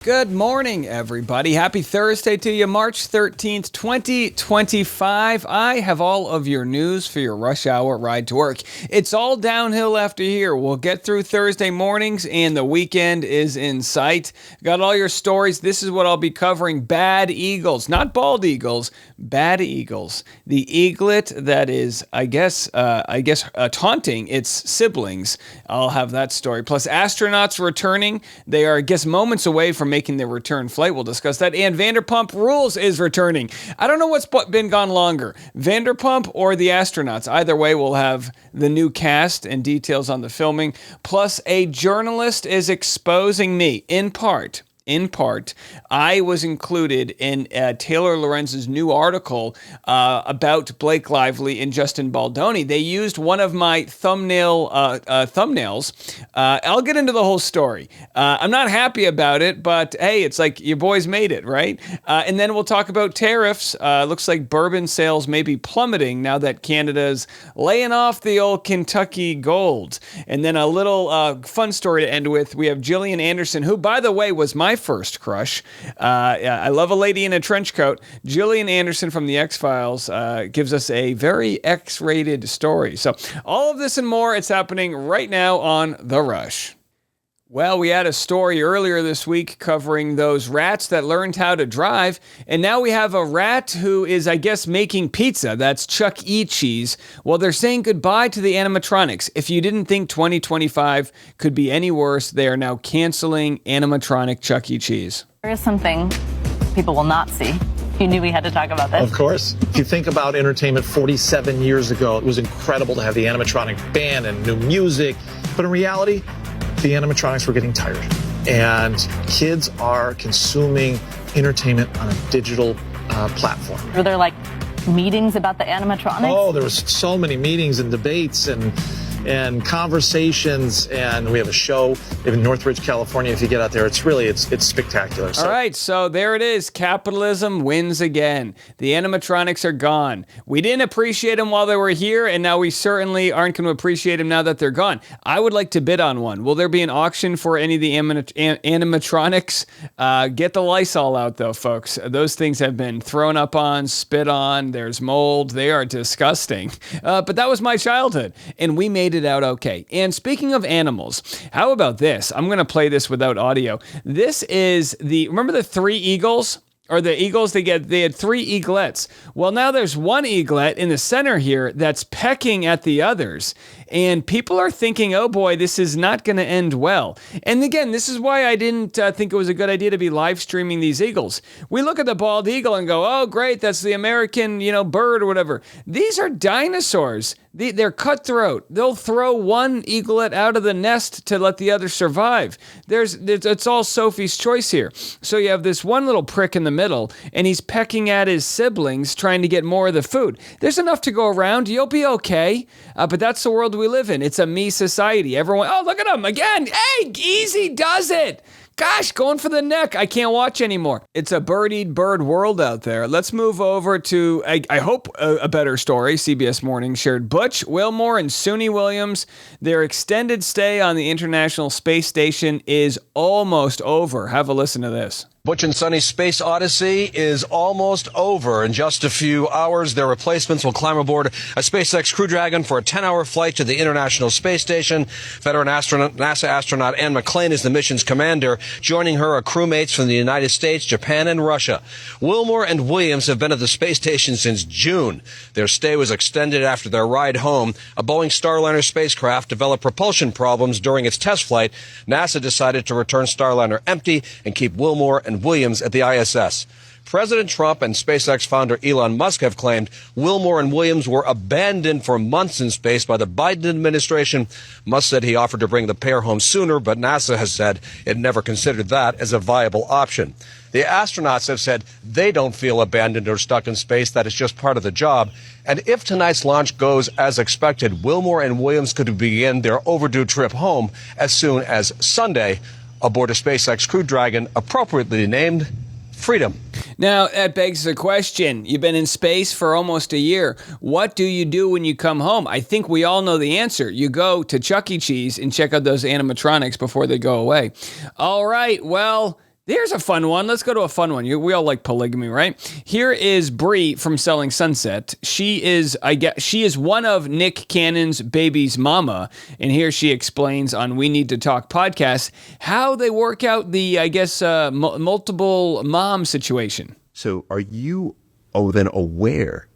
Good morning, everybody. Happy Thursday to you, March 13th, 2025. I have all of your news for your rush hour ride to work. It's all downhill after here. We'll get through Thursday mornings, and the weekend is in sight. Got all your stories. This is what I'll be covering. Bad eagles, not bald eagles, bad eagles. The eaglet that is, I guess, taunting its siblings. I'll have that story. Plus, astronauts returning. They are, I guess, moments away from making their return flight. We'll discuss that. And Vanderpump Rules is returning. I don't know what's been gone longer, Vanderpump or the astronauts. Either way, we'll have the new cast and details on the filming. Plus, a journalist is exposing me, in part, I was included in Taylor Lorenz's new article about Blake Lively and Justin Baldoni. They used one of my thumbnails. I'll get into the whole story. I'm not happy about it, but hey, it's like your boys made it, right? And then we'll talk about tariffs. Looks like bourbon sales may be plummeting now that Canada's laying off the old Kentucky gold. And then a little fun story to end with. We have Gillian Anderson, who, by the way, was my first crush. I love a lady in a trench coat. Gillian Anderson from The X-Files gives us a very X-rated story. So all of this and more, it's happening right now on The Rush. Well, we had a story earlier this week covering those rats that learned how to drive, and now we have a rat who is, I guess, making pizza. That's Chuck E. Cheese. Well, they're saying goodbye to the animatronics. If you didn't think 2025 could be any worse, they are now canceling animatronic Chuck E. Cheese. There is something people will not see. You knew we had to talk about this. Of course. If you think about entertainment 47 years ago, it was incredible to have the animatronic band and new music, but in reality, the animatronics were getting tired, and kids are consuming entertainment on a digital platform. Were there like meetings about the animatronics? Oh, there was so many meetings and debates and conversations, and we have a show in Northridge, California. If you get out there, it's spectacular. All right, so there it is. Capitalism wins again. The animatronics are gone. We didn't appreciate them while they were here, and now we certainly aren't going to appreciate them now that they're gone. I would like to bid on one. Will there be an auction for any of the animatronics? Get the Lysol out, though, folks. Those things have been thrown up on, spit on. There's mold. They are disgusting. But that was my childhood, and we made it out okay. And speaking of animals, how about this? I'm going to play this without audio. This is remember the three eagles? Or the eagles, they had three eaglets. Well, now there's one eaglet in the center here that's pecking at the others. And people are thinking, oh boy, this is not going to end well. And again, this is why I didn't think it was a good idea to be live streaming these eagles. We look at the bald eagle and go, oh great, that's the American, bird or whatever. These are dinosaurs. They're cutthroat. They'll throw one eaglet out of the nest to let the other survive. It's all Sophie's choice here. So you have this one little prick in the middle, and he's pecking at his siblings, trying to get more of the food. There's enough to go around. You'll be okay. But that's the world we live in. It's a me society. Everyone, oh, look at him again. Hey, easy does it. Gosh, going for the neck. I can't watch anymore. It's a bird world out there. Let's move over to, I hope, a better story. CBS Morning shared Butch Wilmore and Suni Williams. Their extended stay on the International Space Station is almost over. Have a listen to this. Butch and Sunny's space odyssey is almost over. In just a few hours, their replacements will climb aboard a SpaceX Crew Dragon for a 10-hour flight to the International Space Station. Veteran NASA astronaut Anne McClain is the mission's commander. Joining her are crewmates from the United States, Japan, and Russia. Wilmore and Williams have been at the space station since June. Their stay was extended after their ride home. A Boeing Starliner spacecraft developed propulsion problems during its test flight. NASA decided to return Starliner empty and keep Wilmore and Williams at the ISS. President Trump and SpaceX founder Elon Musk have claimed Wilmore and Williams were abandoned for months in space by the Biden administration. Musk said he offered to bring the pair home sooner, but NASA has said it never considered that as a viable option. The astronauts have said they don't feel abandoned or stuck in space, that it's just part of the job. And if tonight's launch goes as expected, Wilmore and Williams could begin their overdue trip home as soon as Sunday aboard a SpaceX Crew Dragon, appropriately named Freedom. Now, that begs the question. You've been in space for almost a year. What do you do when you come home? I think we all know the answer. You go to Chuck E. Cheese and check out those animatronics before they go away. All right, well, Here's a fun one. Let's go to a fun one. We all like polygamy, right? Here is Bree from Selling Sunset. She is one of Nick Cannon's baby's mama, and here she explains on We Need to Talk podcast how they work out the, multiple mom situation. So are you then aware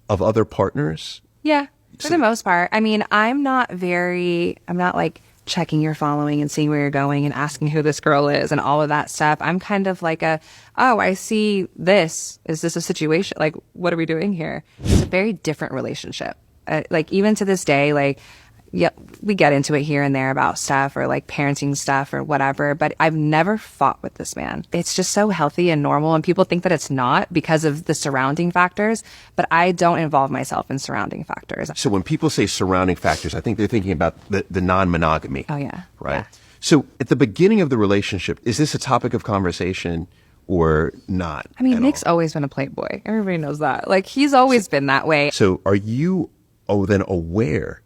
of other partners? Yeah, for the most part. I mean, I'm not like checking your following and seeing where you're going and asking who this girl is and all of that stuff. I'm kind of like I see this. Is this a situation? Like, what are we doing here? It's a very different relationship. Like, even to this day, like, yeah, we get into it here and there about stuff or like parenting stuff or whatever, but I've never fought with this man. It's just so healthy and normal, and people think that it's not because of the surrounding factors, but I don't involve myself in surrounding factors. So when people say surrounding factors, I think they're thinking about the non-monogamy. Oh, yeah. Right? Yeah. So at the beginning of the relationship, is this a topic of conversation or not? I mean, Nick's always been a playboy. Everybody knows that. Like, he's always been that way. So are you then aware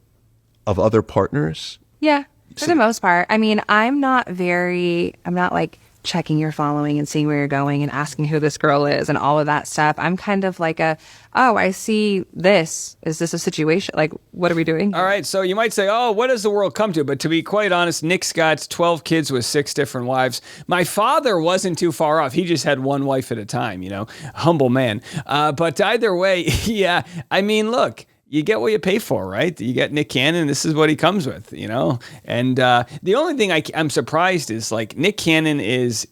of other partners? Yeah, for the most part. I mean, I'm not like checking your following and seeing where you're going and asking who this girl is and all of that stuff. I'm kind of like I see this. Is this a situation? Like, what are we doing here? All right, so you might say, oh, what does the world come to? But to be quite honest, Nick's got 12 kids with 6 different wives. My father wasn't too far off. He just had one wife at a time, humble man. But either way, yeah, I mean, look, you get what you pay for, right? You get Nick Cannon. This is what he comes with, And the only thing I'm surprised is like Nick Cannon is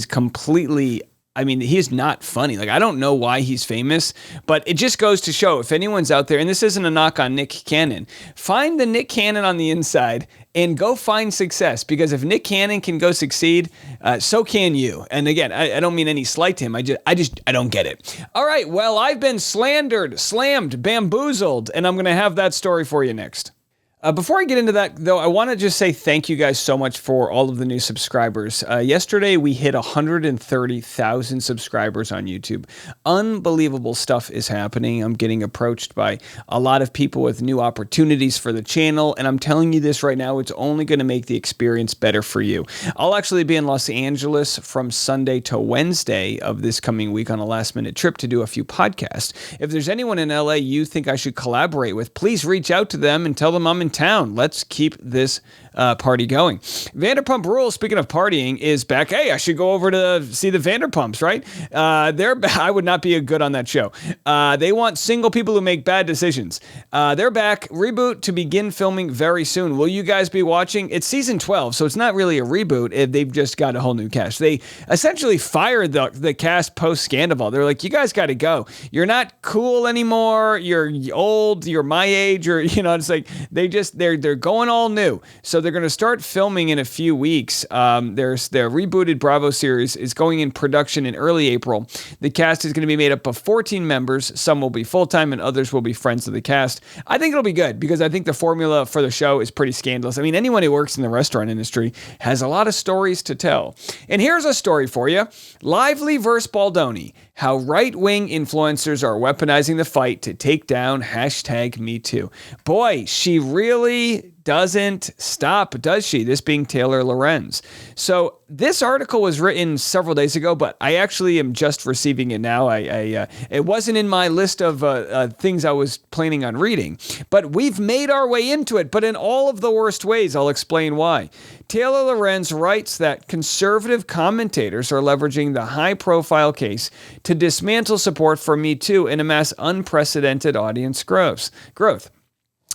completely. I mean, he is not funny. Like, I don't know why he's famous, but it just goes to show if anyone's out there, and this isn't a knock on Nick Cannon, find the Nick Cannon on the inside and go find success. Because if Nick Cannon can go succeed, so can you. And again, I don't mean any slight to him. I don't get it. All right. Well, I've been slandered, slammed, bamboozled, and I'm going to have that story for you next. Before I get into that, though, I want to just say thank you guys so much for all of the new subscribers. Yesterday, we hit 130,000 subscribers on YouTube. Unbelievable stuff is happening. I'm getting approached by a lot of people with new opportunities for the channel, and I'm telling you this right now, it's only going to make the experience better for you. I'll actually be in Los Angeles from Sunday to Wednesday of this coming week on a last-minute trip to do a few podcasts. If there's anyone in LA you think I should collaborate with, please reach out to them and tell them I'm in town. Let's keep this party going. Vanderpump Rules, speaking of partying, is back. Hey, I should go over to see the Vanderpumps, right? I would not be good on that show. They want single people who make bad decisions. They're back. Reboot to begin filming very soon. Will you guys be watching? It's season 12, so it's not really a reboot. They've just got a whole new cast. They essentially fired the cast post-Scandival. They're like, you guys got to go. You're not cool anymore. You're old. You're my age. Or, it's like they're going all new. So they're going to start filming in a few weeks. Their rebooted Bravo series is going in production in early April. The cast is going to be made up of 14 members. Some will be full-time and others will be friends of the cast. I think it'll be good because I think the formula for the show is pretty scandalous. I mean, anyone who works in the restaurant industry has a lot of stories to tell. And here's a story for you. Lively vs. Baldoni. How right-wing influencers are weaponizing the fight to take down #MeToo. Boy, she really doesn't stop, does she? This being Taylor Lorenz. So this article was written several days ago, but I actually am just receiving it now. It wasn't in my list of things I was planning on reading, but we've made our way into it, but in all of the worst ways. I'll explain why. Taylor Lorenz writes that conservative commentators are leveraging the high-profile case to dismantle support for Me Too and amass unprecedented audience growth.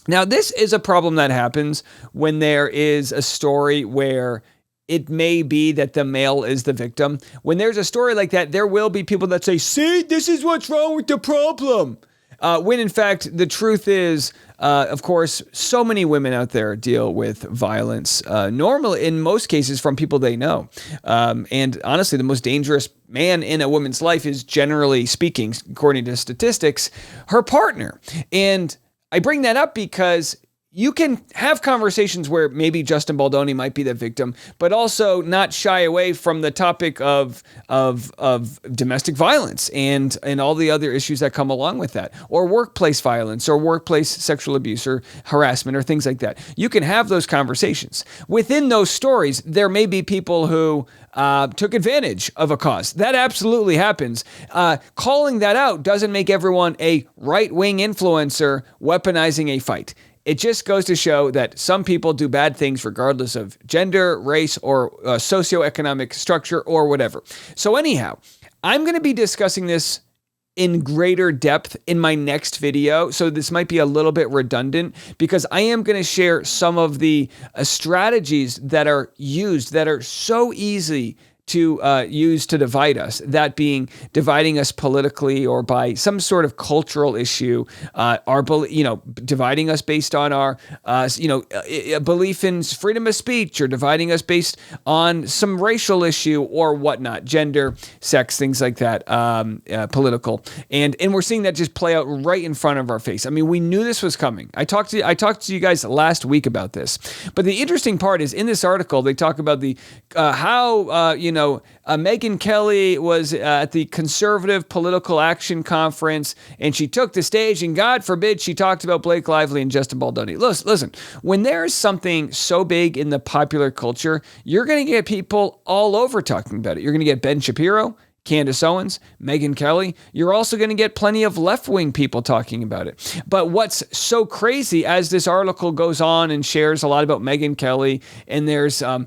Now, this is a problem that happens when there is a story where it may be that the male is the victim. When there's a story like that, there will be people that say, see, this is what's wrong with the problem. When in fact, the truth is, of course, so many women out there deal with violence, normally, in most cases, from people they know. And honestly, the most dangerous man in a woman's life is, generally speaking, according to statistics, her partner. And I bring that up because you can have conversations where maybe Justin Baldoni might be the victim, but also not shy away from the topic of domestic violence and all the other issues that come along with that, or workplace violence, or workplace sexual abuse or harassment, or things like that. You can have those conversations. Within those stories, there may be people who took advantage of a cause. That absolutely happens. Calling that out doesn't make everyone a right-wing influencer weaponizing a fight. It just goes to show that some people do bad things regardless of gender, race, or socioeconomic structure, or whatever. So anyhow, I'm going to be discussing this in greater depth in my next video. So this might be a little bit redundant, because I am going to share some of the strategies that are used that are so easy to use to divide us, that being dividing us politically or by some sort of cultural issue, dividing us based on our, belief in freedom of speech, or dividing us based on some racial issue or whatnot, gender, sex, things like that, political. And we're seeing that just play out right in front of our face. I mean, we knew this was coming. I talked to you guys last week about this, but the interesting part is in this article, they talk about the, how, Megyn Kelly was at the Conservative Political Action Conference, and she took the stage, and God forbid she talked about Blake Lively and Justin Baldoni. Listen, when there's something so big in the popular culture, you're going to get people all over talking about it. You're going to get Ben Shapiro, Candace Owens, Megyn Kelly. You're also going to get plenty of left-wing people talking about it. But what's so crazy, as this article goes on and shares a lot about Megyn Kelly, and there's, how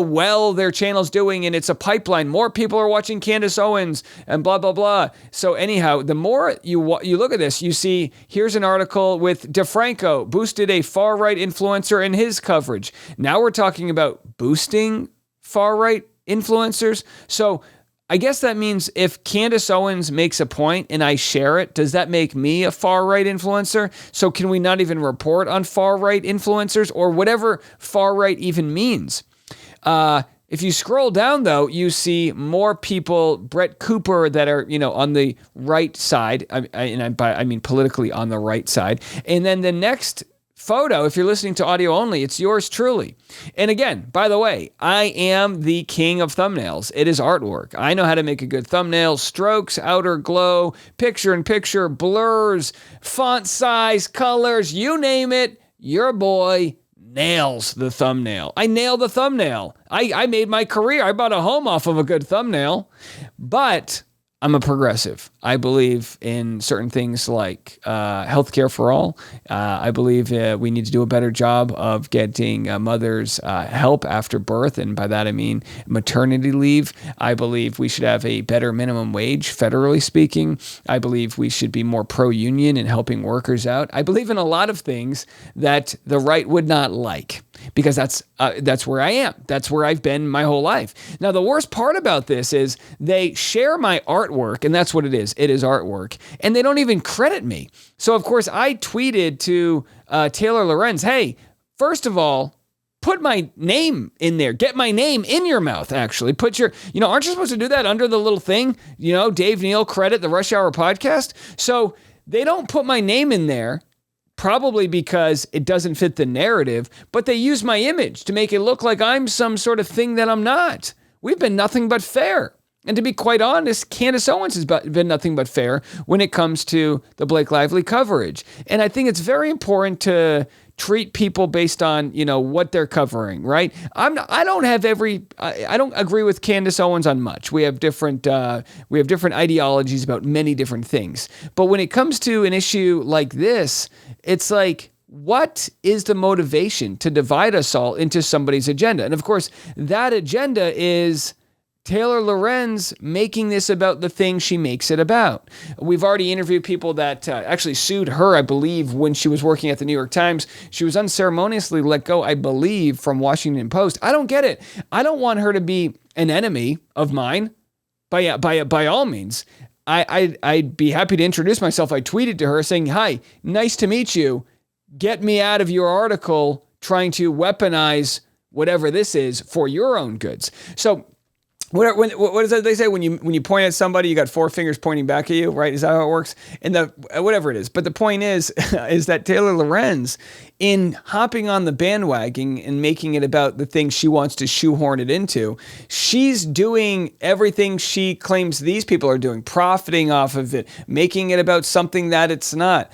well their channel's doing, and it's a pipeline. More people are watching Candace Owens, and blah, blah, blah. So anyhow, the more you look at this, you see, here's an article with DeFranco boosted a far-right influencer in his coverage. Now we're talking about boosting far-right influencers. So I guess that means if Candace Owens makes a point and I share it, does that make me a far-right influencer? So can we not even report on far-right influencers, or whatever far-right even means? If you scroll down, though, you see more people, Brett Cooper, that are, on the right side. I mean politically on the right side. And then the next photo, if you're listening to audio only, it's yours truly. And again, by the way, I am the king of thumbnails. It is artwork. I know how to make a good thumbnail: strokes, outer glow, picture-in-picture, blurs, font size, colors, you name it, your boy nails the thumbnail. I nail the thumbnail. I made my career. I bought a home off of a good thumbnail. But I'm a progressive. I believe in certain things like healthcare for all. I believe we need to do a better job of getting mothers help after birth, and by that I mean maternity leave. I believe we should have a better minimum wage, federally speaking. I believe we should be more pro-union in helping workers out. I believe in a lot of things that the right would not like, because that's where I am. That's where I've been my whole life. Now, the worst part about this is they share my artwork, and that's what it is. It is artwork, and they don't even credit me. So, of course, I tweeted to Taylor Lorenz, hey, first of all, put my name in there. Get my name in your mouth, actually. Put your, aren't you supposed to do that under the little thing? Dave Neal credit, the Rush Hour podcast. So they don't put my name in there, probably because it doesn't fit the narrative, but they use my image to make it look like I'm some sort of thing that I'm not. We've been nothing but fair. And to be quite honest, Candace Owens has been nothing but fair when it comes to the Blake Lively coverage. And I think it's very important to treat people based on, what they're covering, right? I don't agree with Candace Owens on much. We have different ideologies about many different things. But when it comes to an issue like this, it's like, what is the motivation to divide us all into somebody's agenda? And of course, that agenda is Taylor Lorenz making this about the thing she makes it about. We've already interviewed people that actually sued her, I believe, when she was working at the New York Times. She was unceremoniously let go, I believe, from Washington Post. I don't get it. I don't want her to be an enemy of mine, by all means. I'd be happy to introduce myself. I tweeted to her saying, hi, nice to meet you. Get me out of your article trying to weaponize whatever this is for your own goods. So What is that they say when you point at somebody, you got four fingers pointing back at you, right? Is that how it works? And whatever it is. But the point is that Taylor Lorenz, in hopping on the bandwagon and making it about the thing she wants to shoehorn it into, she's doing everything she claims these people are doing, profiting off of it, making it about something that it's not.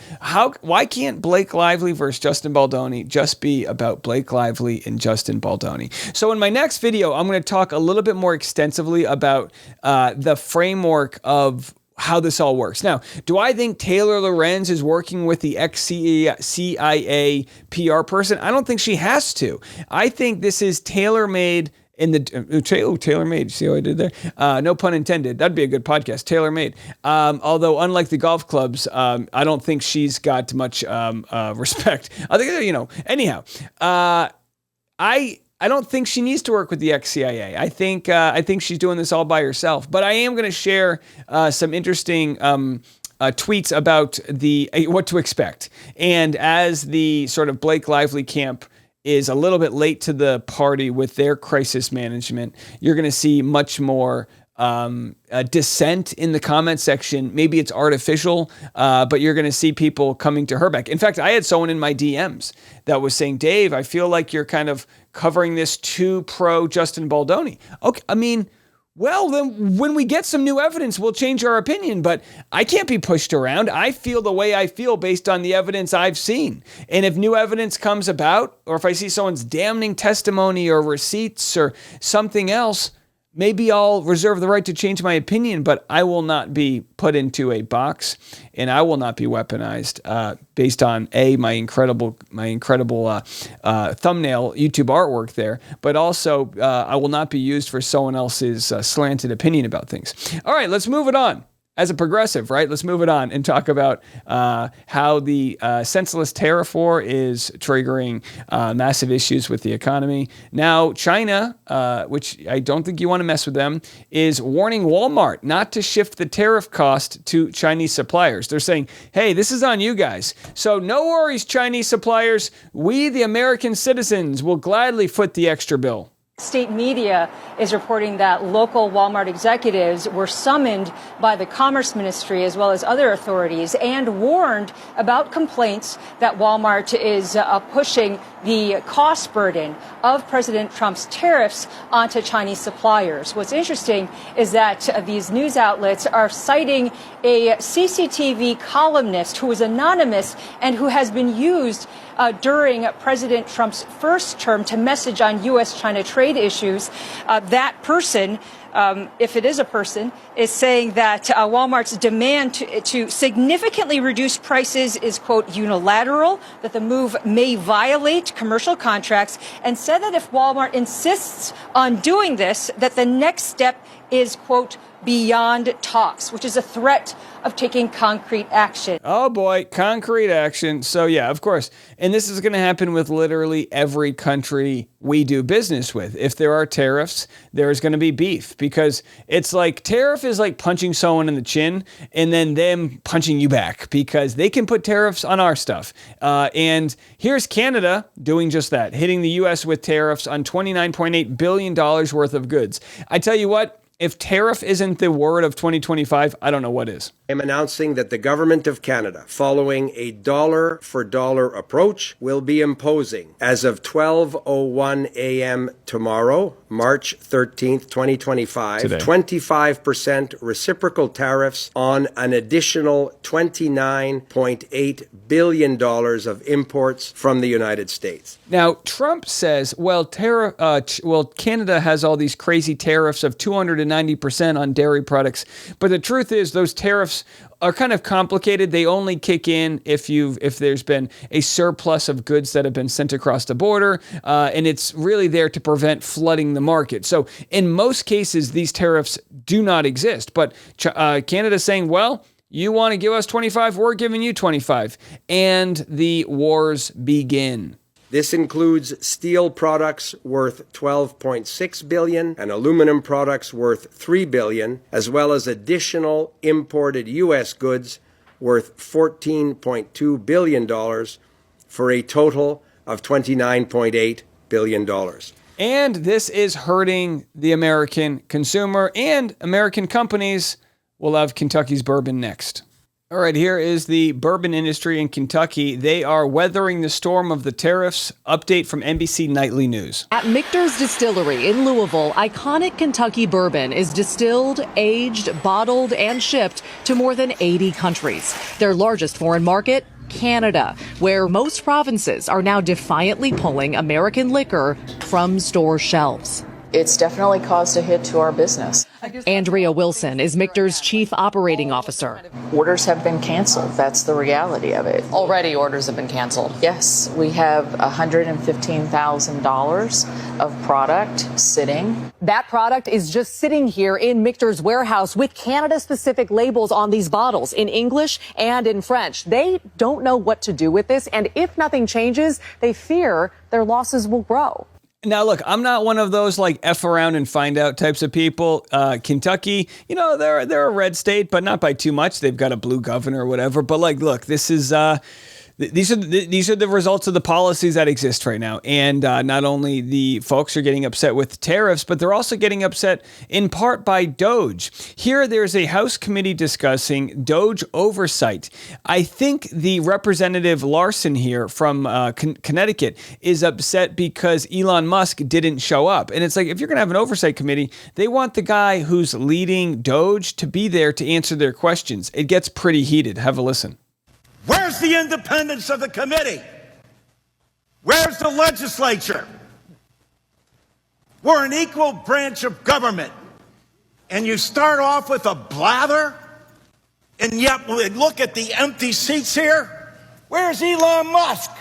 Why can't Blake Lively versus Justin Baldoni just be about Blake Lively and Justin Baldoni? So in my next video, I'm going to talk a little bit more extensively about the framework of how this all works. Now, do I think Taylor Lorenz is working with the ex-CIA PR person? I don't think she has to. I think this is tailor-made in the tailor-made. See how I did there? No pun intended. That'd be a good podcast. Tailor-made. Although, unlike the golf clubs, I don't think she's got much respect. I think Anyhow, I don't think she needs to work with the ex-CIA. I think she's doing this all by herself. But I am going to share some interesting tweets about what to expect. And as the sort of Blake Lively camp is a little bit late to the party with their crisis management, you're going to see much more dissent in the comment section. Maybe it's artificial, but you're going to see people coming to her back. In fact, I had someone in my DMs that was saying, Dave, I feel like you're kind of covering this too pro Justin Baldoni. Okay, I mean, well, then when we get some new evidence, we'll change our opinion, but I can't be pushed around. I feel the way I feel based on the evidence I've seen. And if new evidence comes about, or if I see someone's damning testimony or receipts or something else, maybe I'll reserve the right to change my opinion, but I will not be put into a box, and I will not be weaponized based on my incredible thumbnail YouTube artwork there, but also I will not be used for someone else's slanted opinion about things. All right, let's move it on. As a progressive, right? Let's move it on and talk about how the senseless tariff war is triggering massive issues with the economy. Now, China, which I don't think you want to mess with them, is warning Walmart not to shift the tariff cost to Chinese suppliers. They're saying, hey, this is on you guys. So no worries, Chinese suppliers. We, the American citizens, will gladly foot the extra bill. State media is reporting that local Walmart executives were summoned by the Commerce Ministry as well as other authorities and warned about complaints that Walmart is pushing the cost burden of President Trump's tariffs onto Chinese suppliers. What's interesting is that these news outlets are citing a CCTV columnist who is anonymous and who has been used during President Trump's first term to message on U.S.-China trade issues. That person, if it is a person, is saying that Walmart's demand to significantly reduce prices is, quote, unilateral, that the move may violate commercial contracts, and said that if Walmart insists on doing this, that the next step is, quote, beyond talks, which is a threat of taking concrete action. Oh boy, concrete action. So yeah, of course. And this is going to happen with literally every country we do business with. If there are tariffs, there's going to be beef, because it's like tariff is like punching someone in the chin and then them punching you back because they can put tariffs on our stuff. And here's Canada doing just that, hitting the U.S. with tariffs on $29.8 billion worth of goods. I tell you what, if tariff isn't the word of 2025, I don't know what is. I'm announcing that the Government of Canada, following a dollar-for-dollar approach, will be imposing, as of 12:01 a.m. tomorrow, March 13th, 2025, Today. 25% reciprocal tariffs on an additional $29.8 billion of imports from the United States. Now, Trump says, well, Canada has all these crazy tariffs of 290% on dairy products. But the truth is those tariffs are kind of complicated. They only kick in if there's been a surplus of goods that have been sent across the border, and it's really there to prevent flooding the market. So in most cases, these tariffs do not exist. But Canada's saying, well, you want to give us 25, we're giving you 25. And the wars begin. This includes steel products worth $12.6 billion and aluminum products worth $3 billion, as well as additional imported U.S. goods worth $14.2 billion for a total of $29.8 billion. And this is hurting the American consumer, and American companies will have Kentucky's bourbon next. All right, here is the bourbon industry in Kentucky. They are weathering the storm of the tariffs. Update from NBC Nightly News. At Michter's Distillery in Louisville, iconic Kentucky bourbon is distilled, aged, bottled, and shipped to more than 80 countries. Their largest foreign market, Canada, where most provinces are now defiantly pulling American liquor from store shelves. It's definitely caused a hit to our business. Andrea Wilson is Michter's chief operating officer. Orders have been canceled. That's the reality of it. Already orders have been canceled. Yes, we have $115,000 of product sitting. That product is just sitting here in Michter's warehouse with Canada-specific labels on these bottles in English and in French. They don't know what to do with this, and if nothing changes, they fear their losses will grow. Now, look, I'm not one of those like F around and find out types of people. Kentucky, they're a red state, but not by too much. They've got a blue governor or whatever. But like, look, this is these are the results of the policies that exist right now. And not only the folks are getting upset with tariffs, but they're also getting upset in part by DOGE. Here, there's a House committee discussing DOGE oversight. I think the Representative Larson here from Connecticut is upset because Elon Musk didn't show up. And it's like, if you're going to have an oversight committee, they want the guy who's leading DOGE to be there to answer their questions. It gets pretty heated. Have a listen. Where's the independence of the committee? Where's the legislature? We're an equal branch of government. And you start off with a blather, and yet when we look at the empty seats here, where's Elon Musk?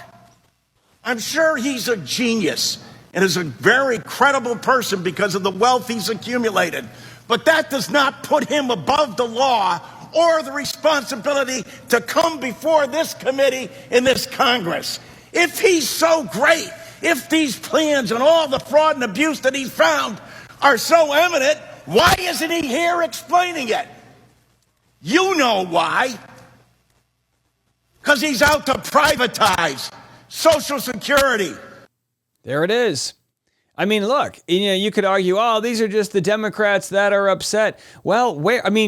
I'm sure he's a genius and is a very credible person because of the wealth he's accumulated. But that does not put him above the law or the responsibility to come before this committee in this Congress. If he's so great, if these plans and all the fraud and abuse that he's found are so eminent, why isn't he here explaining it? You know why. Because he's out to privatize Social Security. There it is. I mean, look, you could argue, oh, these are just the Democrats that are upset. Well,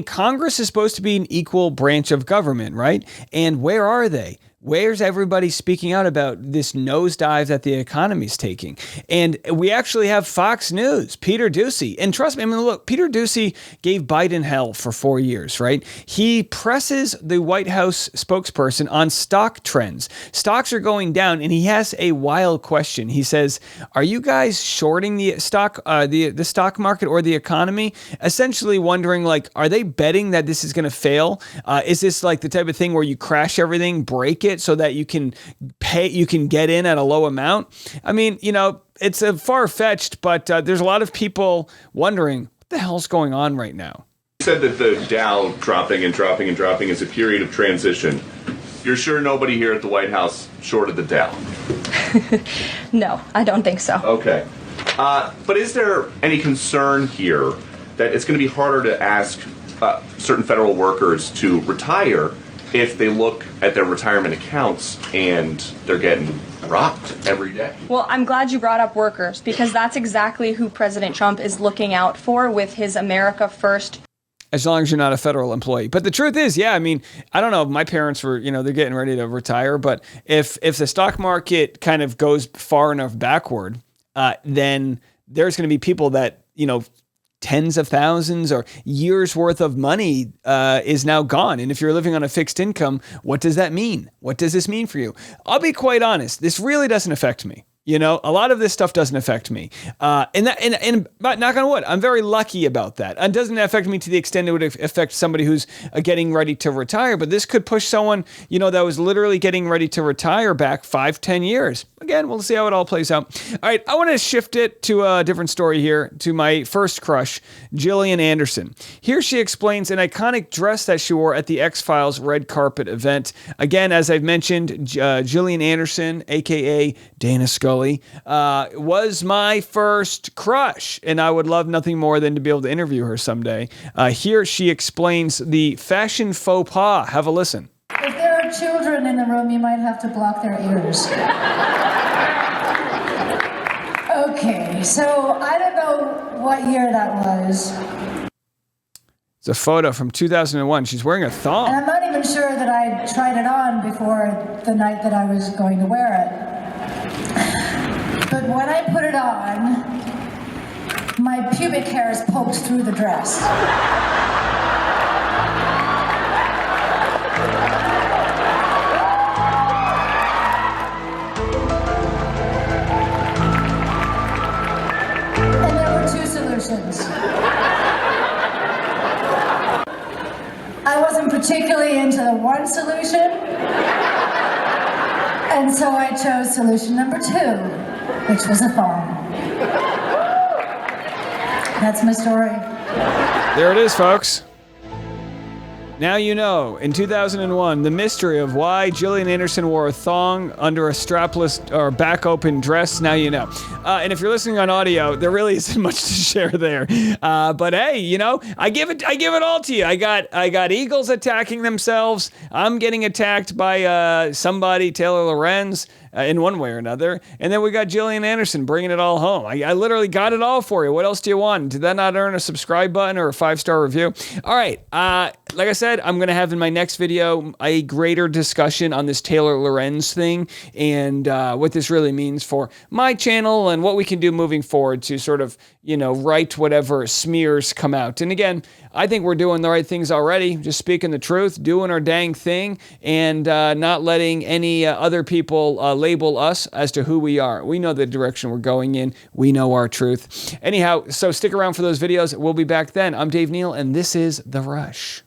Congress is supposed to be an equal branch of government, right? And where are they? Where's everybody speaking out about this nosedive that the economy's taking? And we actually have Fox News, Peter Doocy. And trust me, look, Peter Doocy gave Biden hell for 4 years, right? He presses the White House spokesperson on stock trends. Stocks are going down, and he has a wild question. He says, are you guys shorting the stock market or the economy? Essentially wondering, like, are they betting that this is going to fail? Is this like the type of thing where you crash everything, break it, so that you can get in at a low amount? I mean, it's a far-fetched, but there's a lot of people wondering what the hell's going on right now. You said that the Dow dropping and dropping and dropping is a period of transition. You're sure nobody here at the White House shorted the Dow? No, I don't think so. Okay. But is there any concern here that it's going to be harder to ask certain federal workers to retire if they look at their retirement accounts and they're getting robbed every day? Well, I'm glad you brought up workers, because that's exactly who President Trump is looking out for with his America First. As long as you're not a federal employee. But the truth is, I don't know, my parents were, they're getting ready to retire, but if the stock market kind of goes far enough backward, then there's going to be people that, tens of thousands or years worth of money is now gone. And if you're living on a fixed income, what does that mean? What does this mean for you? I'll be quite honest. This really doesn't affect me. A lot of this stuff doesn't affect me. And knock on wood, I'm very lucky about that. It doesn't affect me to the extent it would affect somebody who's getting ready to retire. But this could push someone, that was literally getting ready to retire back 5-10 years. Again, we'll see how it all plays out. All right, I want to shift it to a different story here, to my first crush, Gillian Anderson. Here she explains an iconic dress that she wore at the X-Files red carpet event. Again, as I've mentioned, Gillian Anderson, a.k.a. Dana Scully, was my first crush, and I would love nothing more than to be able to interview her someday. Here she explains the fashion faux pas. Have a listen. If there are children in the room, you might have to block their ears. Okay. Okay, so I don't know what year that was. It's a photo from 2001. She's wearing a thong. And I'm not even sure that I tried it on before the night that I was going to wear it. But when I put it on, my pubic hairs poked through the dress. And there were two solutions. I wasn't particularly into the one solution, and so I chose solution number 2, which was a thong. That's my story. There it is, folks. Now you know, in 2001, the mystery of why Gillian Anderson wore a thong under a strapless or back open dress. Now you know. And if you're listening on audio, there really isn't much to share there. But hey, you know, I give it all to you. I got eagles attacking themselves. I'm getting attacked by somebody, Taylor Lorenz, in one way or another. And then we got Gillian Anderson bringing it all home. I literally got it all for you. What else do you want? Did that not earn a subscribe button or a 5-star review? All right. Like I said, I'm going to have in my next video a greater discussion on this Taylor Lorenz thing and what this really means for my channel and what we can do moving forward to sort of, you know, right whatever smears come out. And again, I think we're doing the right things already, just speaking the truth, doing our dang thing, and not letting any other people label us as to who we are. We know the direction we're going in. We know our truth. Anyhow, so stick around for those videos. We'll be back then. I'm Dave Neal, and this is The Rush.